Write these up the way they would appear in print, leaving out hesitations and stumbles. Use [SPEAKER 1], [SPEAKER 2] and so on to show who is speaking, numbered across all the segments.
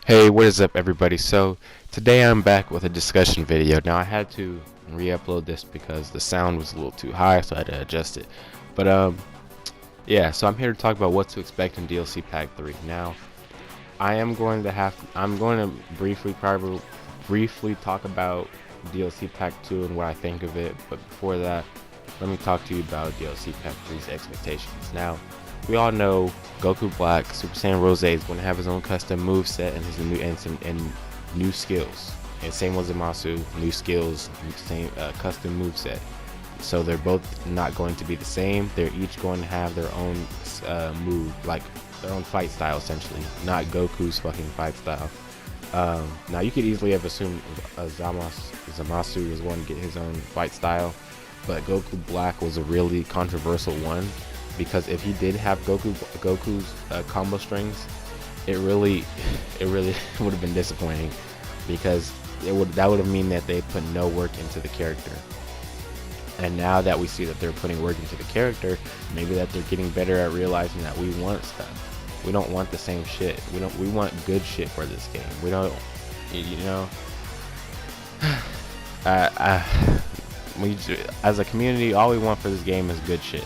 [SPEAKER 1] Hey, what is up everybody? So today I'm back with a discussion video. Now I had to re-upload this because the sound was a little too high, so I had to adjust it. But yeah, so I'm here to talk about what to expect in DLC Pack 3. Now I'm going to briefly talk about DLC Pack 2 and what I think of it, but before that, let me talk to you about DLC Pack 3's expectations. Now, we all know Goku Black, Super Saiyan Rose is going to have his own custom moveset and his new skills. And same with Zamasu, new skills, same custom moveset. So they're both not going to be the same. They're each going to have their own move, like their own fight style essentially, not Goku's fucking fight style. Now you could easily have assumed Zamasu was going to get his own fight style, but Goku Black was a really controversial one. Because if he did have Goku's combo strings, it really would have been disappointing, because that would have mean that they put no work into the character. And now that we see that they're putting work into the character, maybe that they're getting better at realizing that we want stuff. We don't want the same shit. We want good shit for this game. We don't, you know. As a community, all we want for this game is good shit.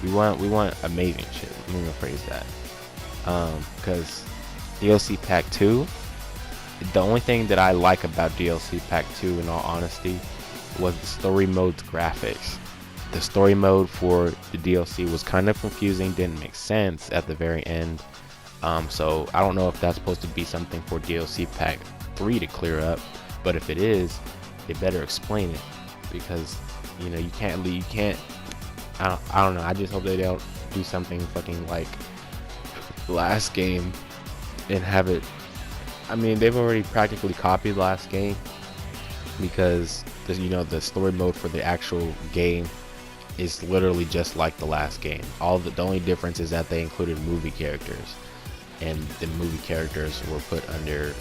[SPEAKER 1] We want amazing shit. Let me rephrase that. Because DLC Pack 2, the only thing that I like about DLC Pack 2, in all honesty, was the story mode's graphics. The story mode for the DLC was kind of confusing, didn't make sense at the very end. So I don't know if that's supposed to be something for DLC Pack 3 to clear up, but if it is, they better explain it, because you know you can't. I don't know. I just hope they don't do something fucking like last game and have it. I mean, they've already practically copied last game, because the story mode for the actual game is literally just like the last game. The only difference is that they included movie characters, and the movie characters were put under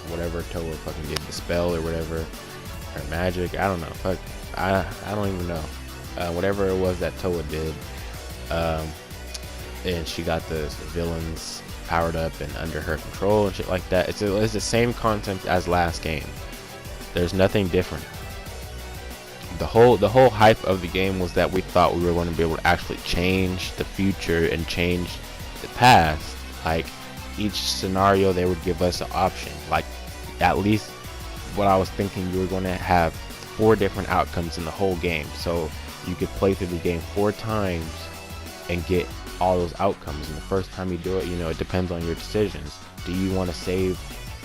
[SPEAKER 1] whatever Toa fucking did, the spell or whatever, or magic. I don't know. Fuck, I don't even know. Whatever it was that Toa did, and she got the villains powered up and under her control and shit like that. It's the same content as last game. There's nothing different. The whole hype of the game was that we thought we were going to be able to actually change the future and change the past. Like each scenario, they would give us an option. Like at least what I was thinking, you were going to have 4 different outcomes in the whole game. So you could play through the game 4 times and get all those outcomes. And the first time you do it, it depends on your decisions. Do you want to save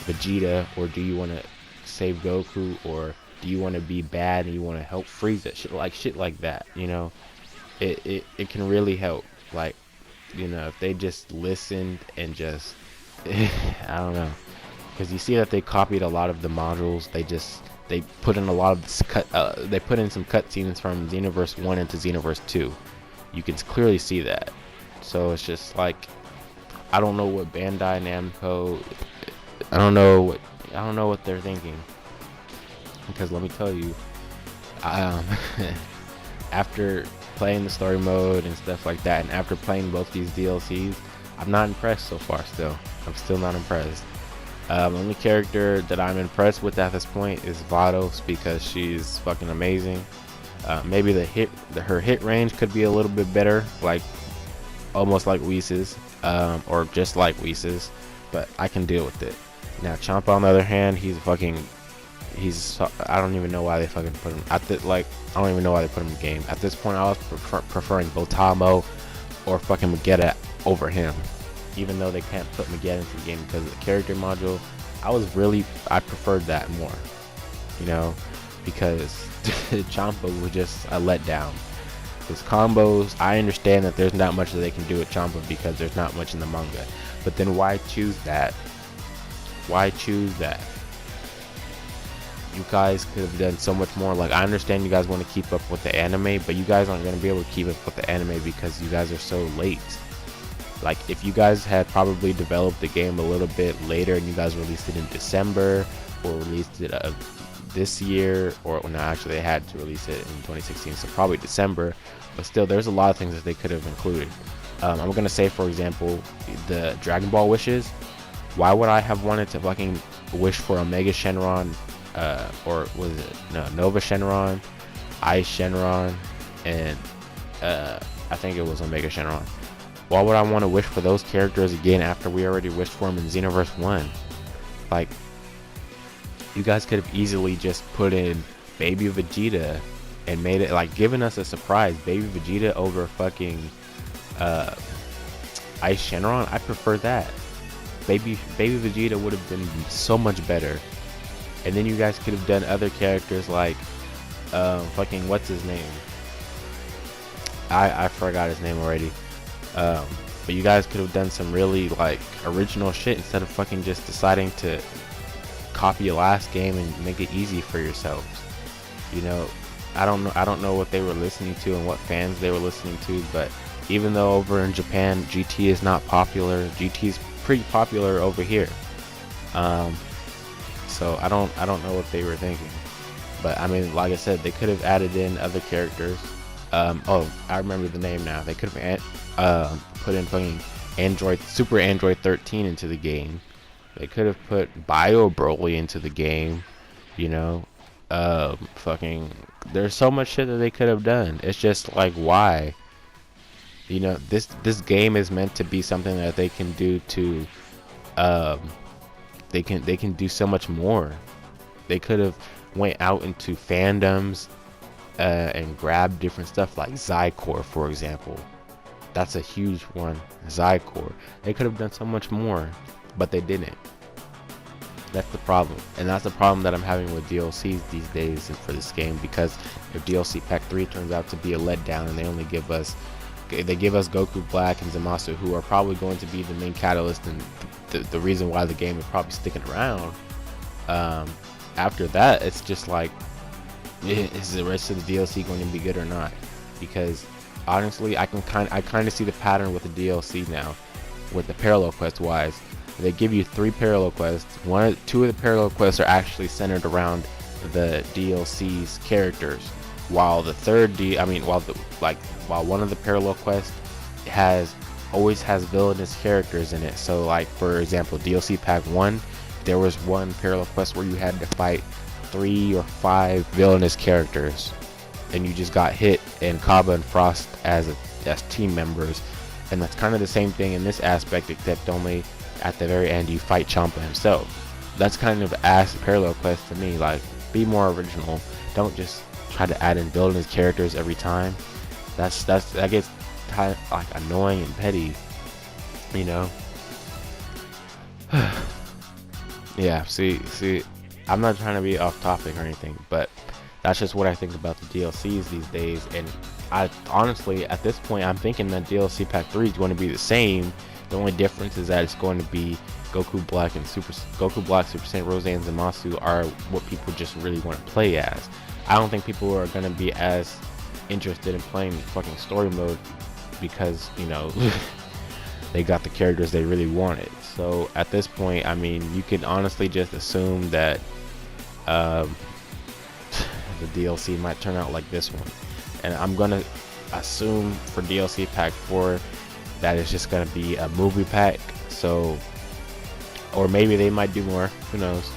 [SPEAKER 1] Vegeta, or do you want to save Goku, or do you want to be bad and you want to help Frieza? Shit like that. It can really help. Like, if they just listened and just I don't know, because you see that they copied a lot of the modules. They put in a lot of they put in some cutscenes from Xenoverse 1 into Xenoverse 2. You can clearly see that. So it's just like, I don't know what Bandai Namco, I don't know what they're thinking. Because let me tell you, after playing the story mode and stuff like that, and after playing both these DLCs, I'm not impressed so far. I'm still not impressed. The only character that I'm impressed with at this point is Vados, because she's fucking amazing. Maybe her hit range could be a little bit better, like almost like Whis', or just like Whis', but I can deal with it. Now Champa, on the other hand, I don't even know why they fucking put him I don't even know why they put him in the game. At this point, I was preferring Botamo or fucking Vegeta over him. Even though they can't put Miguel into the game because of the character module, I preferred that more, because Champa was just a letdown. His combos, I understand that there's not much that they can do with Champa because there's not much in the manga, but then why choose that Why choose that? You guys could have done so much more. Like, I understand you guys want to keep up with the anime, but you guys aren't going to be able to keep up with the anime because you guys are so late. Like, if you guys had probably developed the game a little bit later and you guys released it in December or released it this year, or well, no, actually they had to release it in 2016, so probably December, but still there's a lot of things that they could have included. I'm gonna say, for example, the Dragon Ball wishes. Why would I have wanted to fucking wish for Omega Shenron, or was it Nova Shenron, Ice Shenron, and I think it was Omega Shenron? Why would I want to wish for those characters again after we already wished for them in Xenoverse 1? Like, you guys could have easily just put in Baby Vegeta and made it, like, giving us a surprise. Baby Vegeta over fucking Ice Shenron. I prefer that. Baby Vegeta would have been so much better. And then you guys could have done other characters like fucking what's his name? I forgot his name already. But you guys could have done some really like original shit instead of fucking just deciding to copy a last game and make it easy for yourselves. You know, I don't know what they were listening to and what fans they were listening to, but even though over in Japan GT is not popular, GT is pretty popular over here. So I don't know what they were thinking, but I mean, like I said, they could have added in other characters. Oh, I remember the name now. They could have put in fucking Super Android 13 into the game. They could have put Bio Broly into the game. You know, fucking. There's so much shit that they could have done. It's just like, why? You know, this game is meant to be something that they can do to. They can do so much more. They could have went out into fandoms. And grab different stuff like Zycore, for example. That's a huge one. Zycore. They could have done so much more, but they didn't. That's the problem, and that's the problem that I'm having with DLCs these days for this game. Because if DLC Pack 3 turns out to be a letdown, and they give us Goku Black and Zamasu, who are probably going to be the main catalyst and the reason why the game is probably sticking around. After that, it's just like, is the rest of the DLC going to be good or not? Because honestly, I kind of see the pattern with the DLC now, with the parallel quest wise. They give you 3 parallel quests. 2 of the parallel quests are actually centered around the DLC's characters, while the while one of the parallel quests always has villainous characters in it. So, like, for example, DLC Pack 1, there was one parallel quest where you had to fight 3 or 5 villainous characters, and you just got hit and Kaba and Frost as team members. And that's kind of the same thing in this aspect, except only at the very end you fight Champa himself. That's kind of ass parallel quest to me. Like, be more original. Don't just try to add in villainous characters every time. That gets kind of like annoying and petty, you know. Yeah, see, I'm not trying to be off topic or anything, but that's just what I think about the DLCs these days. And I honestly, at this point, I'm thinking that DLC Pack 3 is going to be the same. The only difference is that it's going to be Goku Black, Super Saiyan Rose, and Zamasu are what people just really want to play as. I don't think people are going to be as interested in playing fucking story mode because, you know, they got the characters they really wanted. So at this point, I mean, you can honestly just assume that the DLC might turn out like this one. And I'm gonna assume for DLC Pack 4 that it's just gonna be a movie pack. So, or maybe they might do more. Who knows?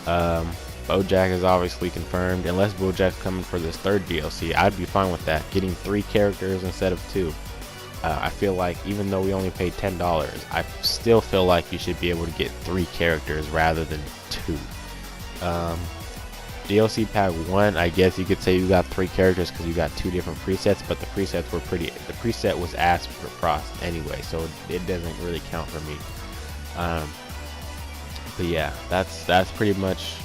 [SPEAKER 1] BoJack is obviously confirmed. Unless BoJack's coming for this 3rd DLC, I'd be fine with that. Getting 3 characters instead of 2. I feel like even though we only paid $10, I still feel like you should be able to get 3 characters rather than 2. DLC Pack 1, I guess you could say you got 3 characters because you got 2 different presets, but the presets were the preset was ass for Frost anyway, so it doesn't really count for me. But yeah, that's pretty much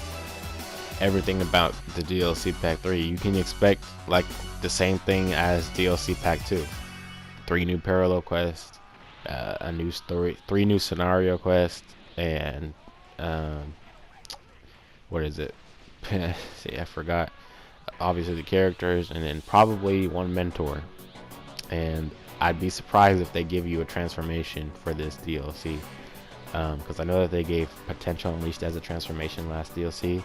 [SPEAKER 1] everything about the DLC Pack 3. You can expect like the same thing as DLC Pack 2. 3 new parallel quests, a new story, 3 new scenario quests, and Um, what is it? See, I forgot. Obviously the characters, and then probably one mentor. And I'd be surprised if they give you a transformation for this DLC, because I know that they gave Potential Unleashed as a transformation last DLC.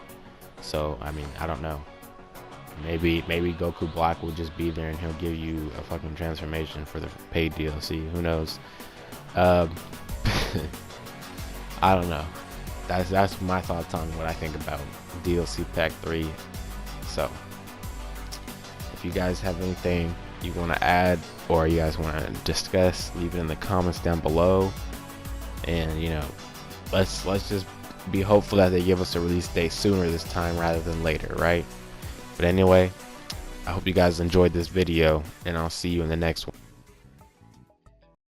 [SPEAKER 1] So I mean, I don't know. Maybe Goku Black will just be there and he'll give you a fucking transformation for the paid DLC. Who knows? Um, I don't know. That's my thoughts on what I think about DLC Pack 3. So if you guys have anything you want to add or you guys want to discuss, leave it in the comments down below. And you know, let's just be hopeful that they give us a release date sooner this time rather than later, right? But anyway, I hope you guys enjoyed this video, and I'll see you in the next one.